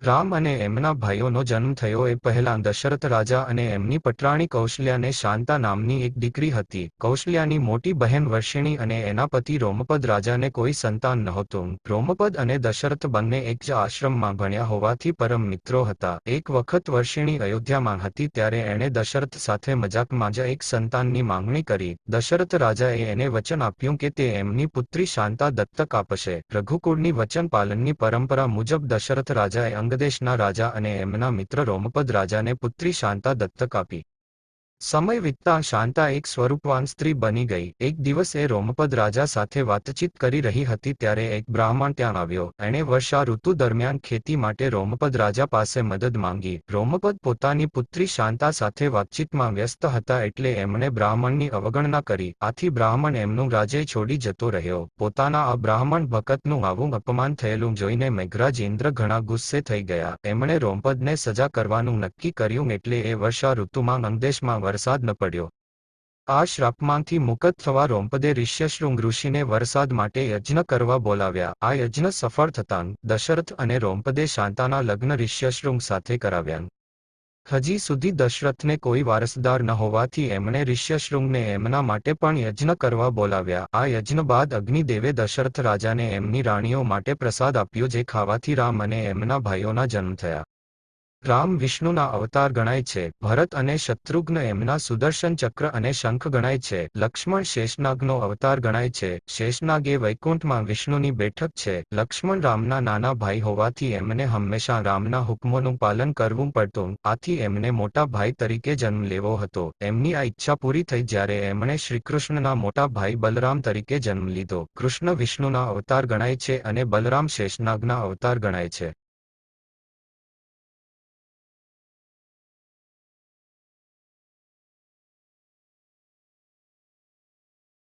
રામ અને એમના ભાઈઓનો જન્મ થયો એ પહેલાં દશરથ રાજા અને એમની પટરાણી કૌશલ્યાને શાંતા નામની એક દીકરી હતી. કૌશલ્યાની મોટી બહેન વર્ષિણી અને એના પતિ રોમપદ રાજાને કોઈ સંતાન નહોતું. રોમપદ અને દશરથ બંને એક જ આશ્રમમાં ભણ્યા હોવાથી પરમ મિત્રો હતા. એક વખત વર્ષિણી અયોધ્યામાં હતી ત્યારે એણે દશરથ સાથે મજાકમાં જ એક સંતાનની માંગણી કરી. દશરથ રાજાએ એને વચન આપ્યું કે તે એમની પુત્રી શાંતા દત્તક આપશે. રઘુકુળની વચન પાલનની પરંપરા મુજબ દશરથ રાજાએ અંગદેશના રાજા અને એમના મિત્ર રોમપદ રાજાને પુત્રી શાંતા દત્તક આપી. સમય વીતતા શાંતા એક સ્વરૂપવાન સ્ત્રી બની ગઈ. એક દિવસ એ રોમપદ રાજા સાથે વાતચીત કરી રહી હતી ત્યારે એક બ્રાહ્મણ ત્યાં આવ્યો. એણે વર્ષા ઋતુ દરમિયાન ખેતી માટે રોમપદ રાજા પાસે મદદ માંગી. રોમપદ પોતાની પુત્રી શાંતા સાથે વાતચીતમાં વ્યસ્ત હતા એટલે એમણે બ્રાહ્મણની અવગણના કરી. આથી બ્રાહ્મણ એમનું રાજ્ય છોડી જતો રહ્યો. પોતાના આ બ્રાહ્મણ ભક્તનું આવું અપમાન થયેલું જોઈને મેઘરાજ ઇન્દ્ર ઘણા ગુસ્સે થઈ ગયા. એમણે રોમપદને સજા કરવાનું નક્કી કર્યું એટલે એ વર્ષા ઋતુમાં અંગદેશમાં વરસાદ ન પડ્યો. આ શ્રાપમાંથી મુક્ત થવા રોમપદે ઋષ્યશૃંગ ઋષિને વરસાદ માટે યજ્ઞ કરવા બોલાવ્યા. આ યજ્ઞ સફળ થતાં દશરથ અને રોમપદે શાંતાના લગ્ન ઋષ્યશૃંગ સાથે કરાવ્યા. હજી સુધી દશરથને કોઈ વારસદાર ન હોવાથી એમણે ઋષ્યશૃંગને એમના માટે પણ યજ્ઞ કરવા બોલાવ્યા. આ યજ્ઞ બાદ અગ્નિદેવે દશરથ રાજાને એમની રાણીઓ માટે પ્રસાદ આપ્યો જે ખાવાથી રામ અને એમના ભાઈઓના જન્મ થયા. રામ વિષ્ણુના અવતાર ગણાય છે. ભરત અને શત્રુઘ્ન એમના સુદર્શન ચક્ર અને શંખ ગણાય છે. લક્ષ્મણ શેષનાગનો અવતાર ગણાય છે. શેષનાગ એ વૈકુંઠમાં વિષ્ણુની બેઠક છે. લક્ષ્મણ રામના નાના ભાઈ હોવાથી એમને હંમેશા રામના હુકમોનું પાલન કરવું પડતું. આથી એમને મોટા ભાઈ તરીકે જન્મ લેવો હતો. એમની આ ઈચ્છા પૂરી થઈ જ્યારે એમણે શ્રીકૃષ્ણના મોટા ભાઈ બલરામ તરીકે જન્મ લીધો. કૃષ્ણ વિષ્ણુના અવતાર ગણાય છે અને બલરામ શેષનાગના અવતાર ગણાય છે.